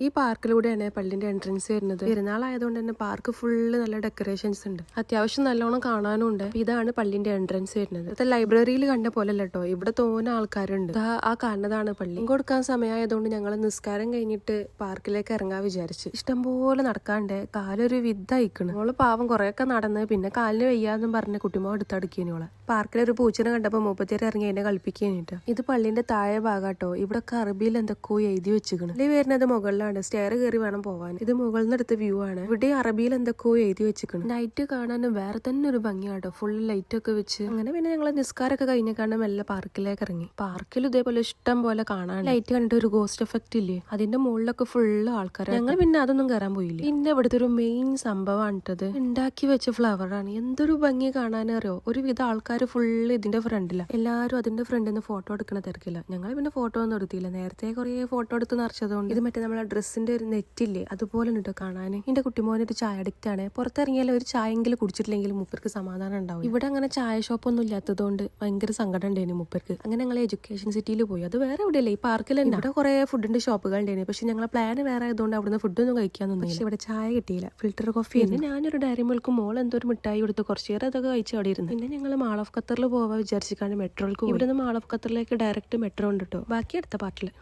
ഈ പാർക്കിലൂടെയാണ് പള്ളിന്റെ എൻട്രൻസ് വരുന്നത്. പെരുന്നാളായതുകൊണ്ട് തന്നെ പാർക്ക് ഫുള്ള് നല്ല ഡെക്കറേഷൻസ് ഉണ്ട്. അത്യാവശ്യം നല്ലോണം കാണാനും ഉണ്ട്. ഇതാണ് പള്ളിന്റെ എൻട്രൻസ് വരുന്നത്. ഇത് ലൈബ്രറിയിൽ കണ്ട പോലെ അല്ലട്ടോ, ഇവിടെ തോന്നുന്ന ആൾക്കാരുണ്ട്. ആ കാണുന്നതാണ് പള്ളി. കൊടുക്കാൻ സമയമായതുകൊണ്ട് ഞങ്ങൾ നിസ്കാരം കഴിഞ്ഞിട്ട് പാർക്കിലേക്ക് ഇറങ്ങാൻ വിചാരിച്ചു. ഇഷ്ടംപോലെ നടക്കാണ്ട് കാലൊരു വിദ്ദയിക്കണ്. മോള് പാവം കുറെയൊക്കെ നടന്ന് പിന്നെ കാലിന് വയ്യാന്നും പറഞ്ഞ് കുട്ടിമോ എടുത്തടക്കിയോളെ. പാർക്കിലൊരു പൂച്ചനെ കണ്ടപ്പോ മൂപ്പത്തേര് ഇറങ്ങി എന്നെ കളിപ്പിക്കാനിട്ട്. ഇത് പള്ളിന്റെ താഴെ ഭാഗാട്ടോ. ഇവിടെ അറബിയിൽ എന്തൊക്കെയോ എഴുതി വെച്ചിരിക്കണം. ഇത് വരുന്നത് മുകളിലാണ്. സ്റ്റെയർ കയറി വേണം പോവാൻ. ഇത് മുകളിൽ നിന്ന് എടുത്ത വ്യൂ ആണ്. ഇവിടെ അറബിയിൽ എന്തൊക്കെയോ എഴുതി വെച്ചിരിക്കണം. നൈറ്റ് കാണാനും വേറെ തന്നെ ഒരു ഭംഗിയാട്ടോ. ഫുൾ ലൈറ്റ് ഒക്കെ വെച്ച്. അങ്ങനെ പിന്നെ ഞങ്ങൾ നിസ്കാരമൊക്കെ കഴിഞ്ഞാണ്ട് മെല്ലെ പാർക്കിലേക്ക് ഇറങ്ങി. പാർക്കിൽ ഇതേപോലെ ഇഷ്ടം പോലെ കാണാൻ. ലൈറ്റ് കണ്ടിട്ട് ഒരു ഗോസ്റ്റ് എഫക്ട് ഇല്ലേ, അതിന്റെ മുകളിലൊക്കെ ഫുള്ള് ആൾക്കാർ. ഞങ്ങൾ പിന്നെ അതൊന്നും കയറാൻ പോയില്ല. പിന്നെ ഇവിടുത്തെ ഒരു മെയിൻ സംഭവമാണ് ഇട്ടത്. ഉണ്ടാക്കി വെച്ച ഫ്ലവർ ആണ്. എന്തൊരു ഭംഗി കാണാനറിയോ. ഒരുവിധ ആൾക്കാർ ഫുള്ള് ഇതിന്റെ ഫ്രണ്ടില. എല്ലാരും അതിന്റെ ഫ്രണ്ടിൽ നിന്ന് ഫോട്ടോ എടുക്കണ തിരക്കില്ല. ഞങ്ങൾ പിന്നെ ഫോട്ടോ ഒന്നും എടുത്തില്ല. നേരത്തെ കുറെ ഫോട്ടോ എടുത്ത് നിറച്ചതുകൊണ്ട്. ഇത് മറ്റേ നമ്മളെ ഡ്രസ്സിന്റെ ഒരു നെറ്റില്ലേ, അതുപോലെ ഉണ്ട് കാണാൻ. എന്റെ കുട്ടിമോനെ ഒരു ചായ അഡിക്റ്റ് ആണ്. പുറത്തിറങ്ങിയാലും ഒരു ചായെങ്കിലും കുടിച്ചിട്ടില്ലെങ്കിൽ മുപ്പർക്ക് സമാധാനം ഉണ്ടാവും. ഇവിടെ അങ്ങനെ ചായ ഷോപ്പ് ഒന്നും ഇല്ലാത്തതുകൊണ്ട് ഭയങ്കര സങ്കടം ഉണ്ടായിരുന്നു മുപ്പർക്ക്. അങ്ങനെ ഞങ്ങൾ എഡ്യൂക്കേഷൻ സിറ്റിയിൽ പോയി. അത് വേറെ എവിടെയല്ലേ, ഈ പാർക്കിൽ തന്നെ. ഇവിടെ കുറെ ഫുഡിന്റെ ഷോപ്പുകൾ ഉണ്ടായിരുന്നു. പക്ഷെ ഞങ്ങളെ പ്ലാൻ വേറെ ആയതുകൊണ്ട് അവിടുന്ന് ഫുഡൊന്നും കഴിക്കാനൊന്നും. പക്ഷെ ഇവിടെ ചായ കിട്ടിയില്ല, ഫിൽറ്റർ കോഫി. പിന്നെ ഞാനൊരു ഡയറി മിൽക്കും മോൾ എന്തോ ഒരു മിഠായി കൊടുത്ത് കുറച്ചു നേരം അതൊക്കെ കഴിച്ച് അവിടെ ഇരുന്നു. പിന്നെ ഞങ്ങൾ മാൾ ഓഫ് ഖത്തറിൽ പോവാൻ വിചാരിച്ചിട്ടാണ് മെട്രോക്ക്. ഇവിടുന്ന് മാൾ ഓഫ് ഖത്തറിലേക്ക് ഡയറക്റ്റ് മെട്രോ ഉണ്ട് കേട്ടോ. ബാക്കി അടുത്ത പാർട്ടില്.